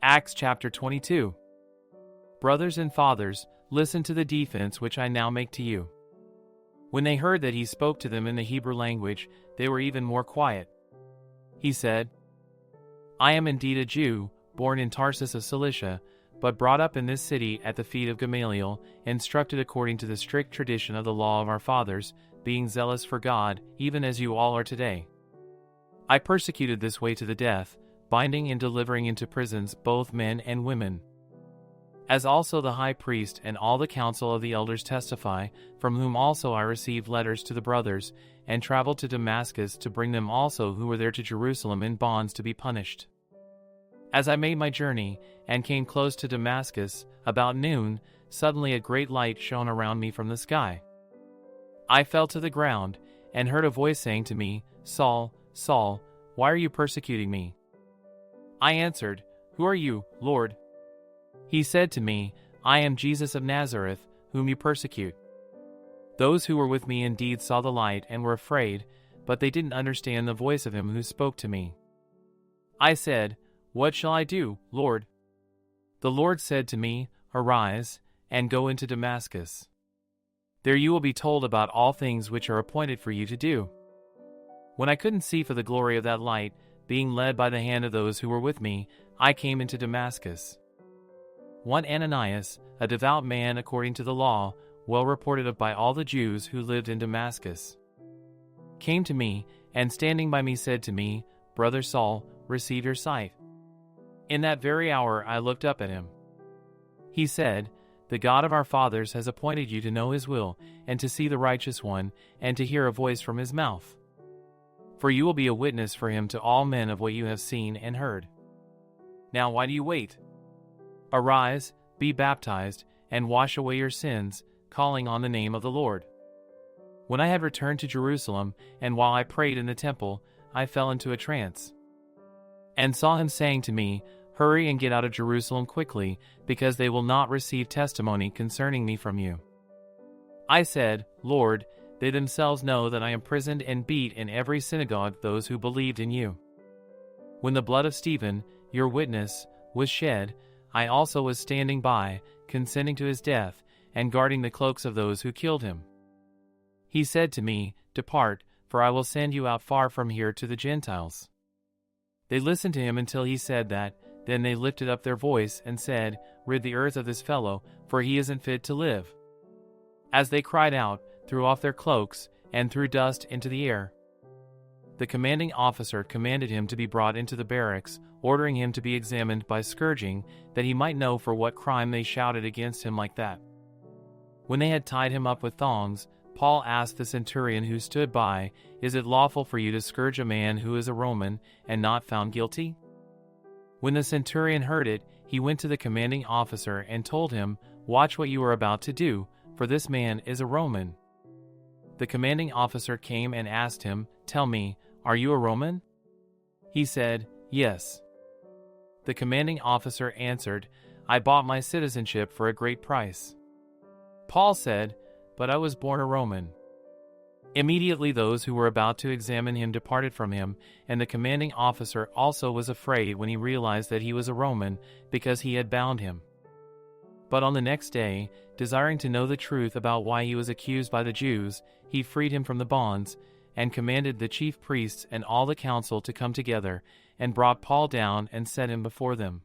Acts chapter 22. Brothers and fathers, listen to the defense which I now make to you. When they heard that he spoke to them in the Hebrew language, they were even more quiet. He said, I am indeed a Jew, born in Tarsus of Cilicia, but brought up in this city at the feet of Gamaliel, instructed according to the strict tradition of the law of our fathers, being zealous for God, even as you all are today. I persecuted this way to the death, binding and delivering into prisons both men and women. As also the high priest and all the council of the elders testify, from whom also I received letters to the brothers, and traveled to Damascus to bring them also who were there to Jerusalem in bonds to be punished. As I made my journey, and came close to Damascus, about noon, suddenly a great light shone around me from the sky. I fell to the ground, and heard a voice saying to me, Saul, Saul, why are you persecuting me? I answered, Who are you, Lord? He said to me, I am Jesus of Nazareth, whom you persecute. Those who were with me indeed saw the light and were afraid, but they didn't understand the voice of him who spoke to me. I said, What shall I do, Lord? The Lord said to me, Arise, and go into Damascus. There you will be told about all things which are appointed for you to do. When I couldn't see for the glory of that light, being led by the hand of those who were with me, I came into Damascus. One Ananias, a devout man according to the law, well reported of by all the Jews who lived in Damascus, came to me, and standing by me said to me, Brother Saul, receive your sight. In that very hour I looked up at him. He said, The God of our fathers has appointed you to know his will, and to see the righteous one, and to hear a voice from his mouth. For you will be a witness for him to all men of what you have seen and heard. Now why do you wait? Arise, be baptized, and wash away your sins, calling on the name of the Lord. When I had returned to Jerusalem, and while I prayed in the temple, I fell into a trance, and saw him saying to me, Hurry and get out of Jerusalem quickly, because they will not receive testimony concerning me from you. I said, Lord, they themselves know that I imprisoned and beat in every synagogue those who believed in you. When the blood of Stephen, your witness, was shed, I also was standing by, consenting to his death, and guarding the cloaks of those who killed him. He said to me, Depart, for I will send you out far from here to the Gentiles. They listened to him until he said that. Then they lifted up their voice and said, Rid the earth of this fellow, for he isn't fit to live. As they cried out, threw off their cloaks, and threw dust into the air. The commanding officer commanded him to be brought into the barracks, ordering him to be examined by scourging, that he might know for what crime they shouted against him like that. When they had tied him up with thongs, Paul asked the centurion who stood by, Is it lawful for you to scourge a man who is a Roman, and not found guilty? When the centurion heard it, he went to the commanding officer and told him, Watch what you are about to do, for this man is a Roman. The commanding officer came and asked him, Tell me, are you a Roman? He said, Yes. The commanding officer answered, I bought my citizenship for a great price. Paul said, But I was born a Roman. Immediately those who were about to examine him departed from him, and the commanding officer also was afraid when he realized that he was a Roman, because he had bound him. But on the next day, desiring to know the truth about why he was accused by the Jews, he freed him from the bonds, and commanded the chief priests and all the council to come together, and brought Paul down and set him before them.